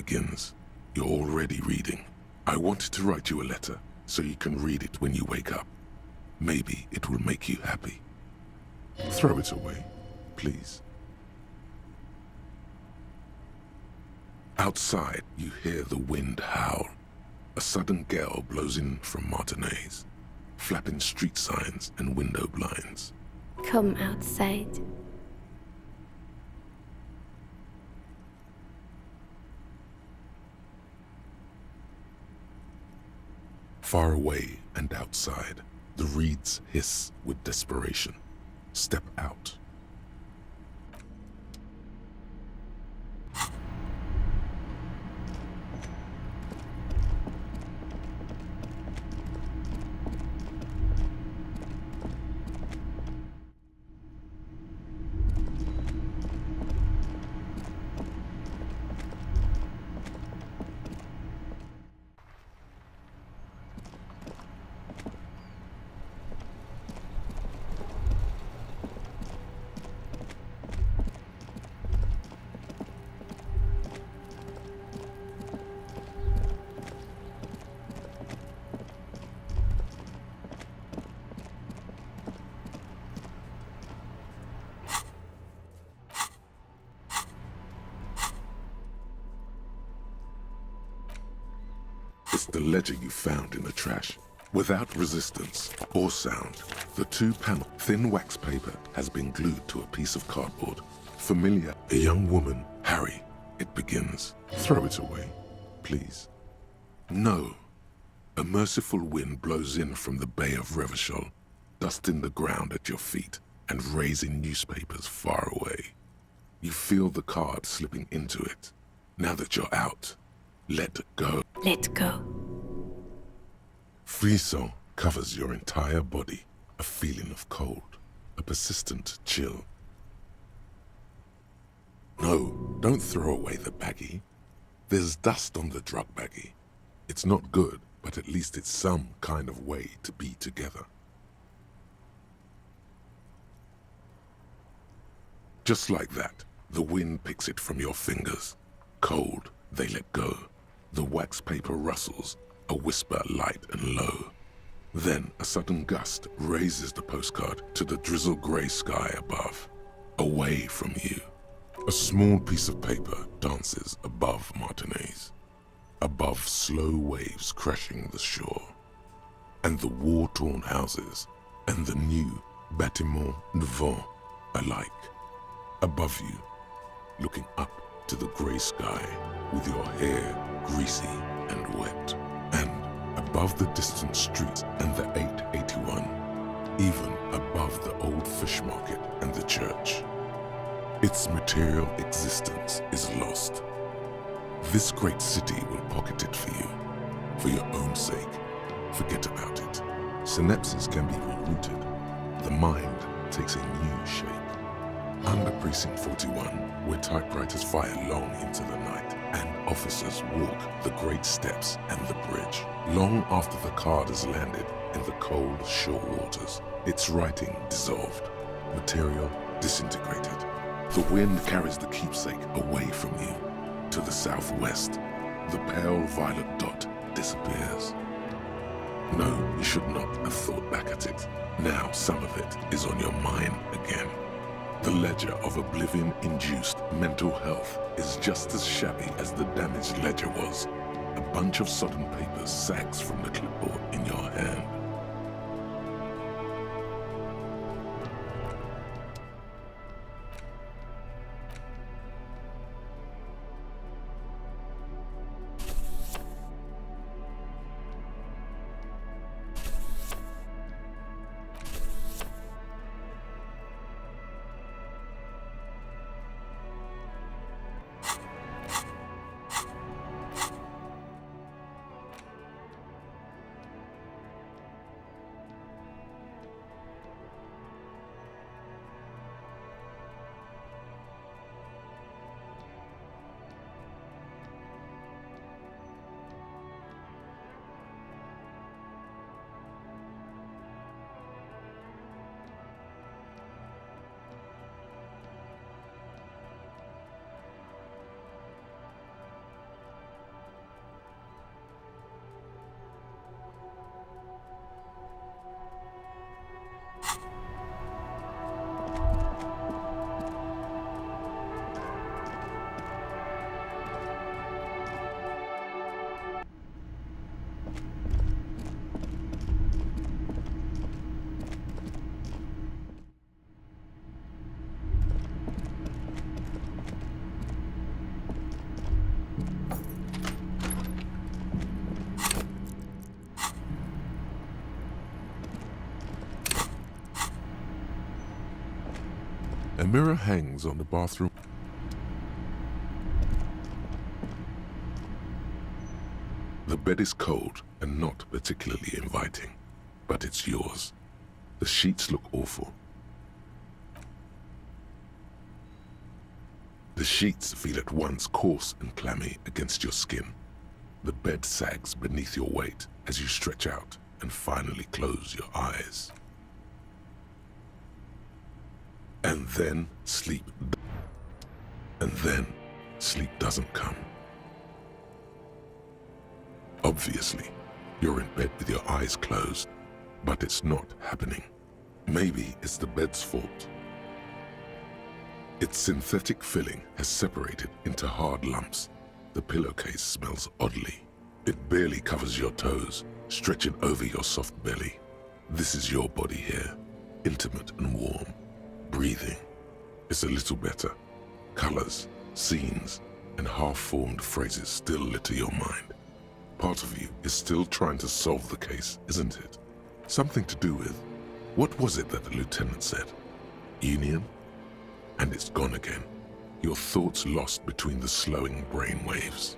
begins. You're already reading. I wanted to write you a letter so you can read it when you wake up. Maybe it will make you happy. Throw it away, please. Outside, you hear the wind howl. A sudden gale blows in from Martinez, flapping street signs and window blinds. Come outside. Far away and outside, the reeds hiss with desperation. Step out. It's the ledger you found in the trash. Without resistance or sound, the two-panel thin wax paper has been glued to a piece of cardboard. Familiar, a young woman, Harry, it begins. Throw it away, please. No. A merciful wind blows in from the Bay of Revachol, dusting the ground at your feet and raising newspapers far away. You feel the card slipping into it. Now that you're out, let go. Let go. Frisson covers your entire body, a feeling of cold, a persistent chill. No, don't throw away the baggie. There's dust on the drug baggie. It's not good, but at least it's some kind of way to be together. Just like that, the wind picks it from your fingers. Cold, they let go. The wax paper rustles, a whisper light and low. Then a sudden gust raises the postcard to the drizzle-gray sky above, away from you. A small piece of paper dances above Martinez, above slow waves crashing the shore, and the war-torn houses, and the new bâtiments devant alike. Above you, looking up to the gray sky with your hair greasy and wet, and above the distant street and the 881, even above the old fish market and the church. Its material existence is lost. This great city will pocket it for you, for your own sake. Forget about it. Synapses can be rerouted. The mind takes a new shape. Under Precinct 41, where typewriters fire long into the night and officers walk the great steps and the bridge, long after the card has landed in the cold shore waters, its writing dissolved, material disintegrated. The wind carries the keepsake away from you. To the southwest, the pale violet dot disappears. No, you should not have thought back at it. Now some of it is on your mind again. The ledger of oblivion-induced mental health is just as shabby as the damaged ledger was. A bunch of sodden papers sags from the clipboard in your hand. A mirror hangs on the bathroom. The bed is cold and not particularly inviting, but it's yours. The sheets look awful. The sheets feel at once coarse and clammy against your skin. The bed sags beneath your weight as you stretch out and finally close your eyes. And then sleep doesn't come. Obviously, you're in bed with your eyes closed, but it's not happening. Maybe it's the bed's fault. Its synthetic filling has separated into hard lumps. The pillowcase smells oddly. It barely covers your toes, stretching over your soft belly. This is your body here, intimate and warm, breathing. It's a little better. Colors, scenes, and half-formed phrases still litter your mind. Part of you is still trying to solve the case, isn't it? Something to do with, what was it that the lieutenant said? Union? And it's gone again. Your thoughts lost between the slowing brain waves.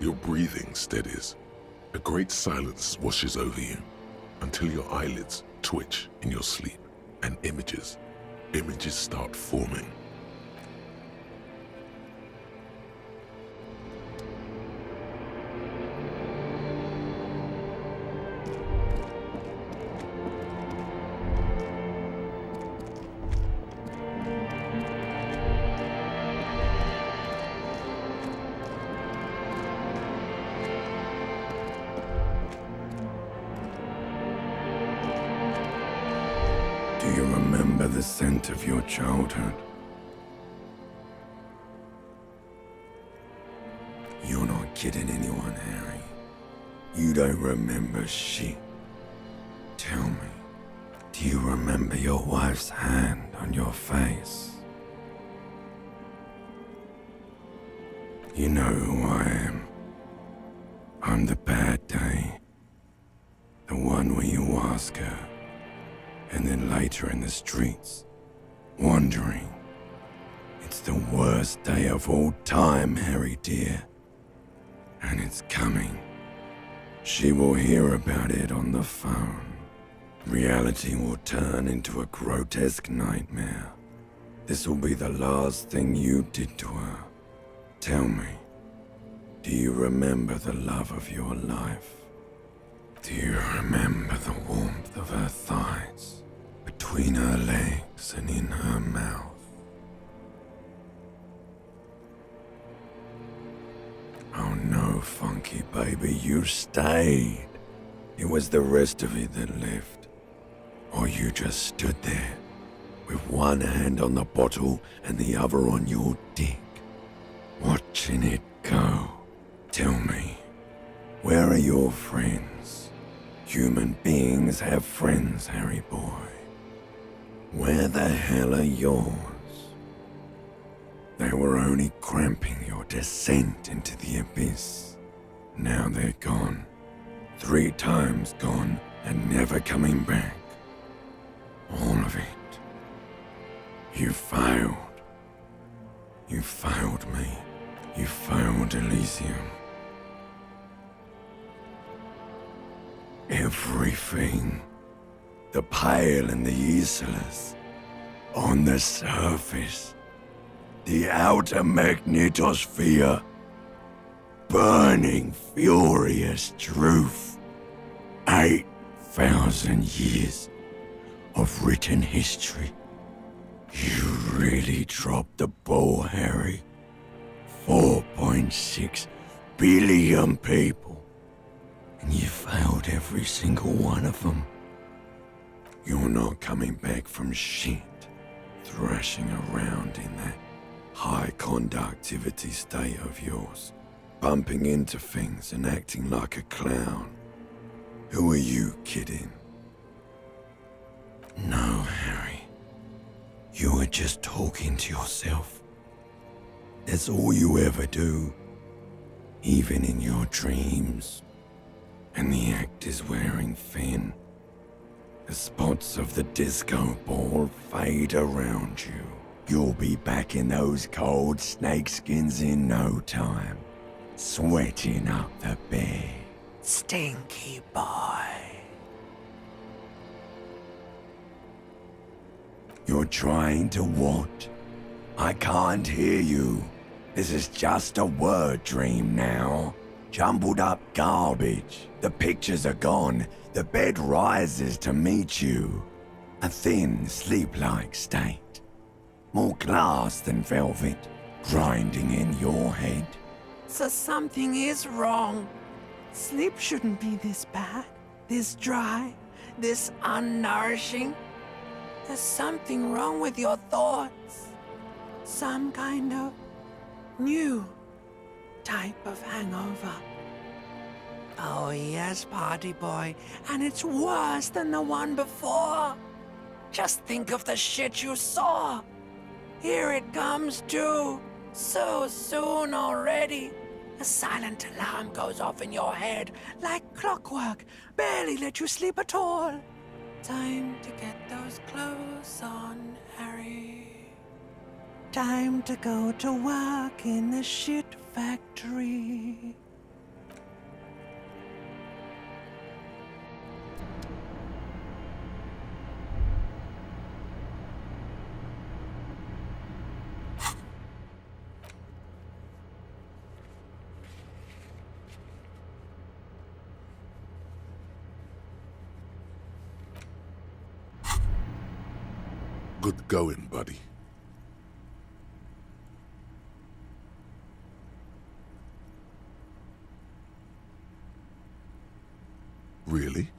Your breathing steadies. A great silence washes over you until your eyelids twitch in your sleep and images start forming. Do you remember the scent of your childhood? You're not kidding anyone, Harry. You don't remember shit. Tell me, do you remember your wife's hand on your face? You know who I am. I'm the bad day. The one where you ask her, and then later in the streets, wandering. It's the worst day of all time, Harry dear. And it's coming. She will hear about it on the phone. Reality will turn into a grotesque nightmare. This will be the last thing you did to her. Tell me, do you remember the love of your life? Do you remember the warmth of her thighs, between her legs and in her mouth? Oh no, Funky baby, you stayed. It was the rest of it that left. Or you just stood there, with one hand on the bottle and the other on your dick, watching it go. Tell me, where are your friends? Human beings have friends, Harry boy. Where the hell are yours? They were only cramping your descent into the abyss. Now they're gone. 3 times gone and never coming back. All of it. You failed. You failed me. You failed Elysium. Everything. The pale and the useless. On the surface. The outer magnetosphere. Burning, furious truth. 8,000 years of written history. You really dropped the ball, Harry. 4.6 billion people. And you failed every single one of them. You're not coming back from shit. Thrashing around in that high conductivity state of yours. Bumping into things and acting like a clown. Who are you kidding? No, Harry. You were just talking to yourself. That's all you ever do. Even in your dreams. And the act is wearing thin. The spots of the disco ball fade around you. You'll be back in those cold snakeskins in no time, sweating up the bed. Stinky boy. You're trying to what? I can't hear you. This is just a word dream now. Jumbled up garbage. The pictures are gone. The bed rises to meet you. A thin, sleep-like state. More glass than velvet, grinding in your head. So something is wrong. Sleep shouldn't be this bad, this dry, this unnourishing. There's something wrong with your thoughts. Some kind of new type of hangover. Oh yes, party boy, and it's worse than the one before. Just think of the shit you saw. Here it comes too, so soon already. A silent alarm goes off in your head like clockwork, barely let you sleep at all. Time to get those clothes on, Harry. Time to go to work in the shit factory. Good going, buddy. Really?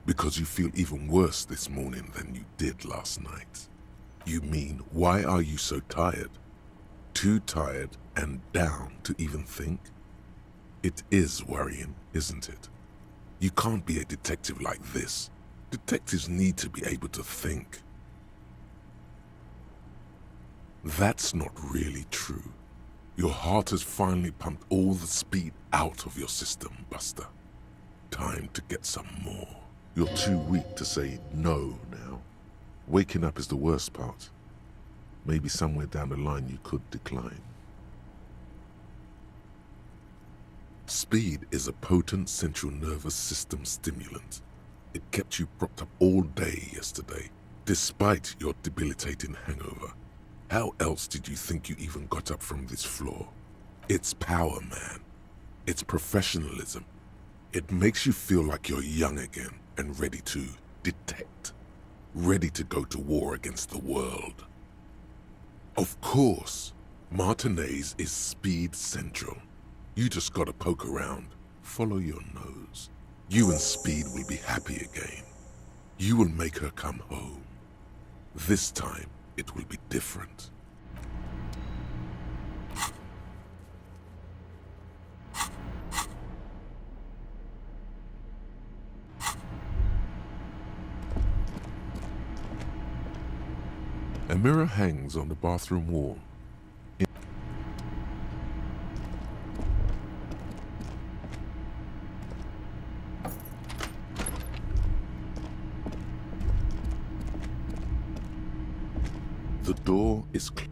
Because you feel even worse this morning than you did last night. You mean, why are you so tired? Too tired and down to even think? It is worrying, isn't it? You can't be a detective like this. Detectives need to be able to think. That's not really true. Your heart has finally pumped all the speed out of your system, Buster. Time to get some more. You're too weak to say no now. Waking up is the worst part. Maybe somewhere down the line you could decline. Speed is a potent central nervous system stimulant. It kept you propped up all day yesterday, despite your debilitating hangover. How else did you think you even got up from this floor? It's power, man. It's professionalism. It makes you feel like you're young again and ready to detect. Ready to go to war against the world. Of course, Martinez is speed central. You just gotta poke around, follow your nose. You and Speed will be happy again. You will make her come home. This time, it will be different. A mirror hangs on the bathroom wall. The door is closed.